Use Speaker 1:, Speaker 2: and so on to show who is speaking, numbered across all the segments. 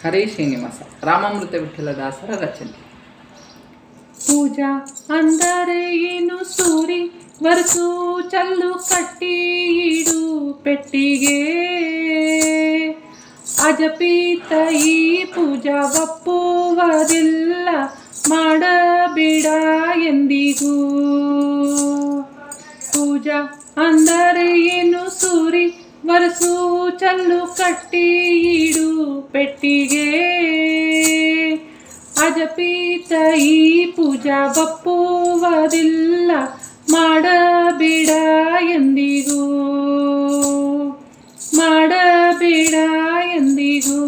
Speaker 1: ಹರೇ ಶ್ರೀನಿವಾಸ. ರಾಮಾಮೃತ ವಿಠಲದಾಸರ ರಚನೆ.
Speaker 2: ಪೂಜಾ ಅಂದರೆ ಏನು ಸೂರಿ ವರ್ಸು ಚಲ್ಲು ಕಟ್ಟಿ ಇಡು ಪೆಟ್ಟಿಗೆ. ಅಜಪೀತ ಈ ಪೂಜಾ ಒಪ್ಪುವುದಿಲ್ಲ, ಮಾಡಬೇಡ ಎಂದಿಗೂ. ಪೂಜಾ ಅಂದರೆ ಏನು ಸೂರಿ ವರ್ಸು ಚಲ್ಲು ಕಟ್ಟಿ ಇಡು ಪೆಟ್ಟಿಗೆ. ಅಜಪೀತ ಈ ಪೂಜಾ ಒಪ್ಪುವುದಿಲ್ಲ, ಮಾಡಬೇಡ ಎಂದಿಗೂ. ಮಾಡಬೇಡ ಎಂದಿಗೂ.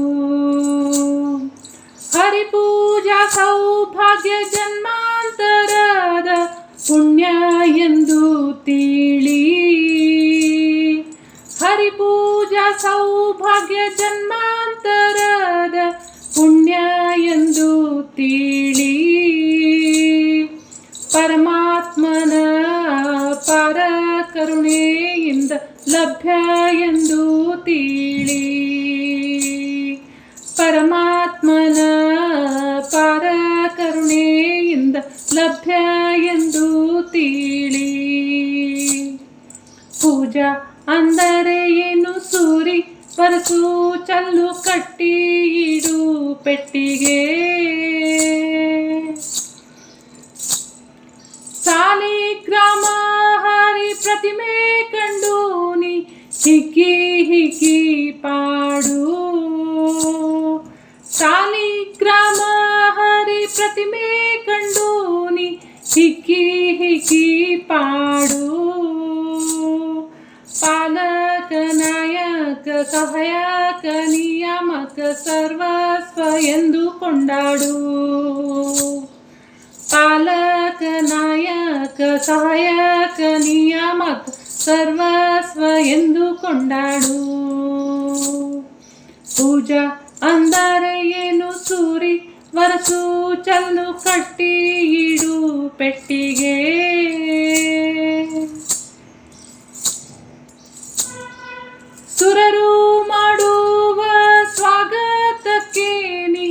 Speaker 2: ಹರಿಪೂಜಾ ಸೌಭಾಗ್ಯ ಜನ್ಮಾಂತರದ ಪುಣ್ಯ ಎಂದು ತಿಳಿ. ಹರಿಪೂಜಾ ಸೌಭಾಗ್ಯ ಜನ್ಮಾಂತರದ ಪುಣ್ಯ ಎಂದು ತಿಳಿ. ಪರಮಾತ್ಮನ ಪರ ಕರುಣೆಯಿಂದ ಲಭ್ಯ ಎಂದು ತಿಳಿ. ಪರಮಾತ್ಮನ ಪರ ಕರುಣೆಯಿಂದ ಲಭ್ಯ ಎಂದು ತಿಳಿ. ಪೂಜಾ ಅಂದರೆ ಏನು ಸೂರಿ ವರ್ಸು ಚಲ್ಲು ಕಟ್ಟಿ ಇಡು ಪೆಟ್ಟಿಗೆ. ಸಾಲಿಗ್ರಾಮ ಹರಿ ಪ್ರತಿಮೆ ಕಂಡು ನೀ ಹಿಕ್ಕಿ ಹಿಕ್ಕಿ ಪಾಡು. ಸಾಲಿಗ್ರಾಮ ಹರಿ ಪ್ರತಿಮೆ ಕಂಡು ನೀ ಹಿಕ್ಕಿ ಹಿಕ್ಕಿ ಪಾಡು. ಪಾಲಕ ನಾಯಕ ಸಹಾಯಕ ನಿಯಾಮಕ ಸರ್ವಸ್ವ ಎಂದು ಕೊಂಡಾಡು. ಪಾಲಕ ನಾಯಕ ಸಹಾಯಕ ನಿಯಾಮಕ ಸರ್ವಸ್ವ ಎಂದು ಕೊಂಡಾಡು. ಪೂಜಾ ಅಂದರೆ ಏನು ಸೂರಿ ವರ್ಸು ಚಲ್ಲು ಕಟ್ಟಿ ಇಡು ಪೆಟ್ಟಿಗೆ. ಸುರರು ಮಾಡುವ ಸ್ವಾಗತಕ್ಕೆ ನೀ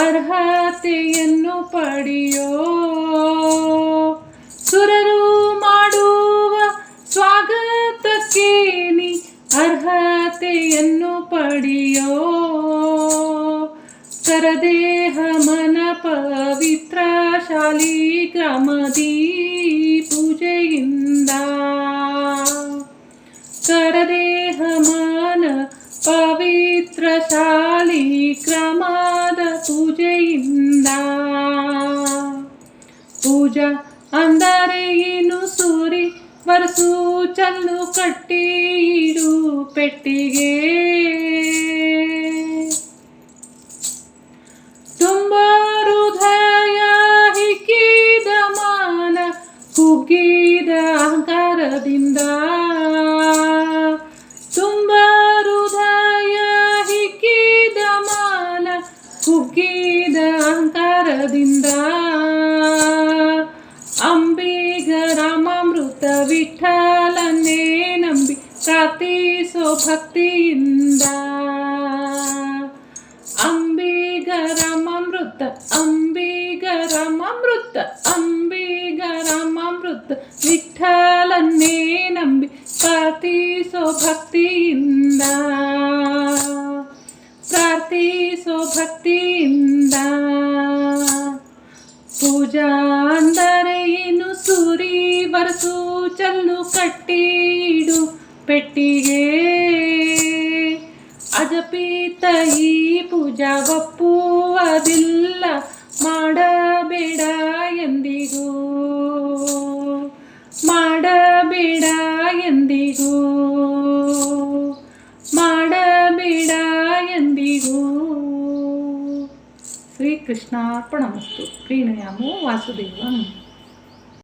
Speaker 2: ಅರ್ಹತೆಯನ್ನು ಪಡೆಯೋ. ಸುರರು ಮಾಡುವ ಸ್ವಾಗತಕ್ಕೆ ನೀ ಅರ್ಹತೆಯನ್ನು ಪಡೆಯೋ. ಕರದೇಹ ಮನ ಪವಿತ್ರ ಶಾಲಿಗ್ರಾಮದಿ ಪೂಜೆಯಿಂದ. ಕರದೇಹ ಮನ ಪವಿತ್ರ ಶಾಲಿಗ್ರಾಮದ ಪೂಜೆಯಿಂದ. ಪೂಜಾ ಅಂದರೆ ಏನು ಸೂರಿ ವರ್ಸು ಚಲ್ಲು ಕಟ್ಟಿ ಇಡು ಪೆಟ್ಟಿಗೆ. ತುಂಬ ಹೃದಯ ಹಿಕ್ಕಿದ ಮಾನ ಕುಗ್ಗಿದ ಅಹಂಕಾರದಿಂದ. ತುಂಬ ಹೃದಯ ಹಿಕ್ಕಿದ ಮಾನ ಕುಗ್ಗಿದ ಅಹಂಕಾರದಿಂದ. ಅಂಬಿಗ ರಾಮಾಮೃತ ವಿಠಲನ್ನೇ ನಂಬಿ ಪ್ರಾರ್ಥಿಸೋ ಭಕ್ತಿಯಿಂದ. ಅಂಬಿಗ ರಾಮಾಮೃತ ಅಂಬಿಗ ರಾಮಾಮೃತ ಅಂಬಿಗ ರಾಮಾಮೃತ ವಿಠಲನ್ನೇ ನಂಬಿ ಪ್ರಾರ್ಥಿಸೋ ಭಕ್ತಿಯಿಂದ. ಪ್ರಾರ್ಥಿಸೋ ಭಕ್ತಿಯಿಂದ. ಪೂಜಾ ಅಂದರೆ ಏನು ಸೂರಿ ವರ್ಸು ಚಲ್ಲು ಕಟ್ಟಿ ಇಡು ಪೆಟ್ಟಿಗೆ. ಅಜಪೀತ ಈ ಪೂಜಾ ಒಪ್ಪುವುದಿಲ್ಲ, ಮಾಡಬೇಡ ಎಂದಿಗೂ. ಮಾಡಬೇಡ ಎಂದಿಗೂ. ಮಾಡಬೇಡ ಎಂದಿಗೂ. ಶ್ರೀಕೃಷ್ಣಾರ್ಪಣಮಸ್ತು. ಪ್ರೀಣಯಾಮೋ ವಾಸುದೇವಂ.